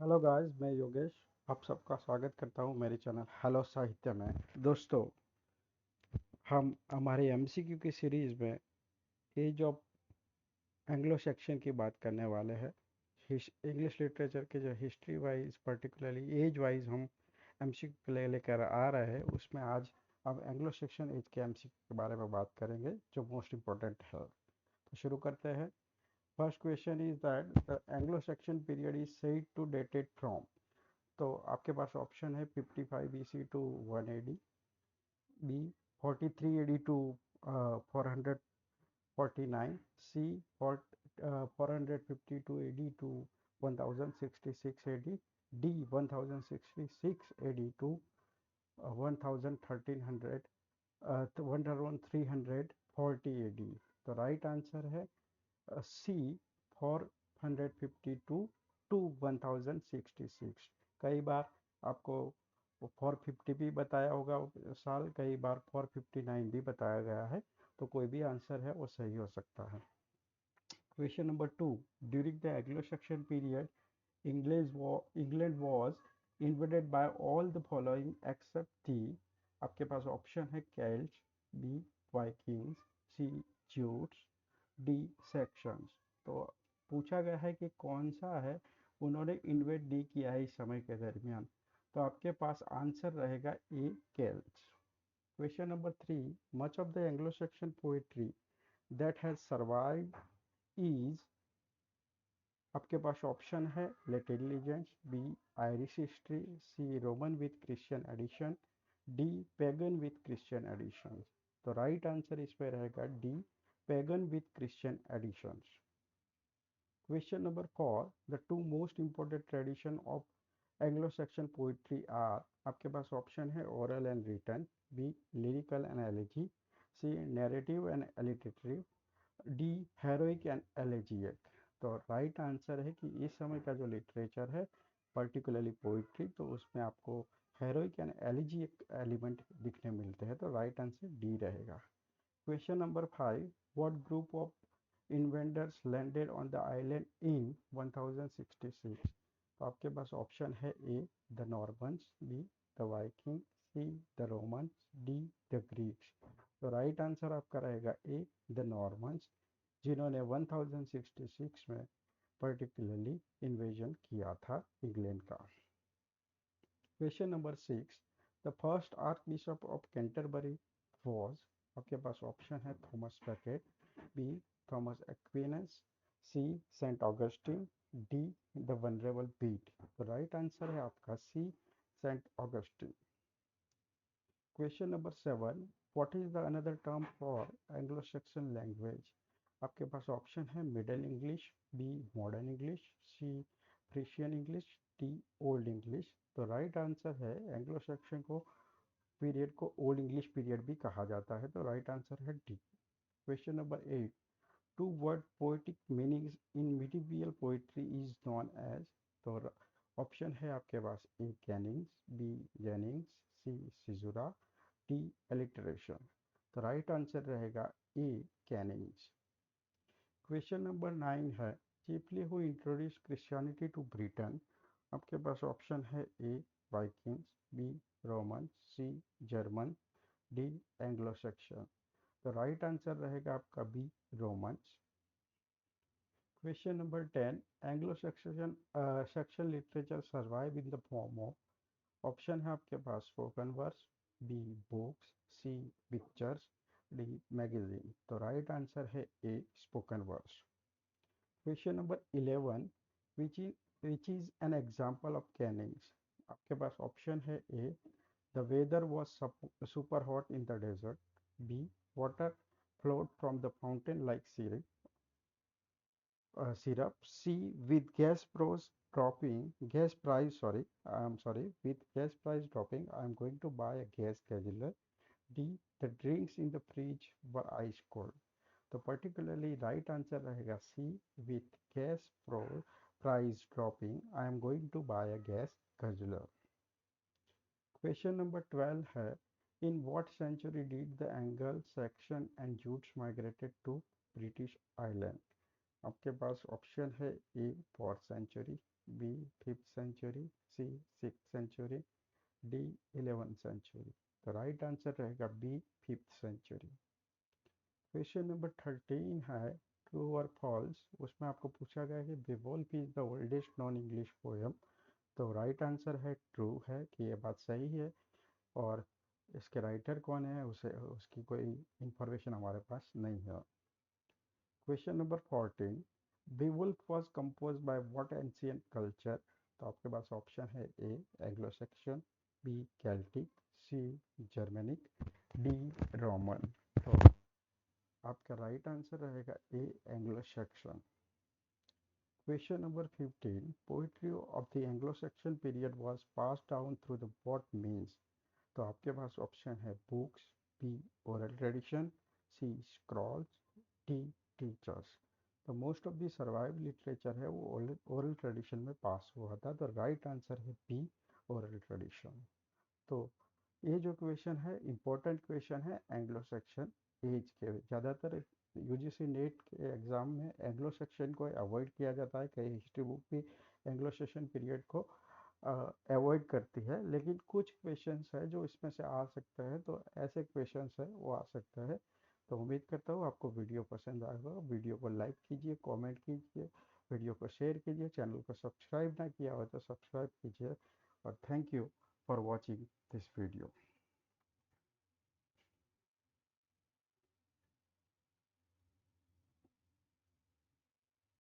Hello guys, मैं योगेश आप सबका स्वागत करता हूं मेरे चैनल हेलो साहित्य में। दोस्तों, हम हमारे एमसीक्यू की सीरीज में एज ऑफ एंग्लो सेक्शन की बात करने वाले हैं। इंग्लिश लिटरेचर के जो history wise particularly age wise हम एमसीक्यू लेकर आ रहे हैं, उसमें आज हम एंग्लो सेक्शन एज के एमसीक्यू के बारे में बात करेंगे जो मोस्ट इम्पोर्टेंट है। तो शुरू करते हैं। First question is that the Anglo Saxon period is said to dated from. तो आपके पास ऑप्शन है 55 BC to 1 AD, B 43 AD to 449, C 452 AD to 1066 AD, D 1066 AD to 1300 1340 AD। तो राइट आंसर है सी 452 टू 1066। कई बार आपको 450 भी बताया होगा साल, कई बार 459 भी बताया गया है, तो कोई भी आंसर है वो सही हो सकता है। Question number 2, during the Anglo Saxon period England was invaded by all the following except the. आपके पास ऑप्शन है Celts, B Vikings, C Jutes, D Saxons. तो पूछा गया है कि कौन सा है उन्होंने इन्वेड डी किया है इस समय के दरमियान। तो आपके पास आंसर रहेगा A Celts. Question number 3, much of the Anglo Saxon poetry that has survived is. आपके पास ऑप्शन है Latin legends, B Irish history, C Roman with Christian addition, D pagan with Christian addition. तो right answer इसमें रहेगा D pagan with Christian additions. Question number 4, the two most important tradition of Anglo Saxon poetry are. आपके पास option है oral and written, B lyrical and elegy, C narrative and alliterative, D heroic and elegiac. तो right answer है कि इस समय का जो लिटरेचर है पर्टिकुलरली पोइट्री, तो उसमें आपको हेरोइक एंड एलिजियक एलिमेंट दिखने मिलते हैं। तो राइट आंसर डी रहेगा। Question number 5, what group of inventors landed on the island in 1066। तो आपके पास ऑप्शन है A the Normans, B the Viking, C the Romans, D the Greeks. तो राइट आंसर आपका रहेगा ए द नॉर्मन्स, जिन्होंने 1066 में पर्टिकुलरली इन्वेजन किया था इंग्लैंड का। Question number 6, the first archbishop of Canterbury was. आपके पास ऑप्शन है Thomas Becket, B Thomas Aquinas, C Saint Augustine, D the venerable Bede. तो राइट आंसर है आपका C Saint Augustine. Question number 7, what is the another term for Anglo Saxon language. आपके पास option है Middle English, B Modern English, C Frisian English, D Old English. तो right answer है Anglo Saxon को period को old English period भी कहा जाता है। तो राइट आंसर है D. Question number 8, two word poetic meanings in medieval poetry is known as. तो ऑप्शन है आपके पास A kennings, B jennings, C caesura, D alliteration. तो राइट आंसर रहेगा ए कैनिंग्स। क्वेश्चन नंबर 9 है, chiefly who introduce Christianity to Britain. आपके पास option है A Vikings, B Roman, C German, D Anglo Saxon. तो राइट आंसर रहेगा आपका B Romans. Question number 10, Anglo Saxon Saxon literature survive in the form of. Option है आपके पास spoken words, B books, C pictures, D magazine. तो right answer है A spoken words. Question number 11, which is an example of kennings. आपके पास option है A the weather was super hot in the desert, B water flowed from the fountain like syrup, C with gas price sorry, I'm sorry, with gas price dropping, I'm going to buy a gas guzzler, D the drinks in the fridge were ice cold। तो particularly right answer रहेगा C with gas price dropping, I am going to buy a gas guzzler। Question number 12 है, in what century did the Angle Saxon and Jutes migrated to British island. आपके पास option है A 4th century, B 5th century, C 6th century, D 11th century। तो right answer रहेगा B 5th century। Question number 13 है true और false. उसमें आपको पूछा गया है कि Beowulf is the oldest non English poem. तो राइट आंसर है ट्रू है कि ये बात सही है। और इसके राइटर कौन है उसे उसकी कोई इंफॉर्मेशन हमारे पास नहीं है। Question number 14, Beowulf was composed by what ancient culture. तो आपके पास ऑप्शन है A Anglo Saxon, B Celtic, C Germanic, D Roman. तो आपका राइट आंसर रहेगा A Anglo Saxon. Question number 15, poetry of the Anglo Saxon period was pass down through the what means. तो आपके पास ऑप्शन है books, B oral tradition, C scrolls, D teachers. तो most of the survive literature है वो oral tradition में पास हुआ था। तो राइट आंसर है बी ओरल ट्रेडिशन। तो ये जो क्वेश्चन है इम्पोर्टेंट क्वेश्चन है एंग्लो सेक्शन एज के। ज़्यादातर यूजीसी नेट के एग्ज़ाम में एंग्लो सेक्शन को अवॉइड किया जाता है। कई हिस्ट्री बुक भी एंग्लो सेक्शन पीरियड को अवॉइड करती है, लेकिन कुछ क्वेश्चंस है जो इसमें से आ सकते हैं। तो ऐसे क्वेश्चंस है वो आ सकते हैं। तो उम्मीद करता हूँ आपको वीडियो पसंद आएगा। वीडियो को लाइक कीजिए, कमेंट कीजिए, वीडियो को शेयर कीजिए, चैनल को सब्सक्राइब ना किया हो तो सब्सक्राइब कीजिए। और thank you for watching this video।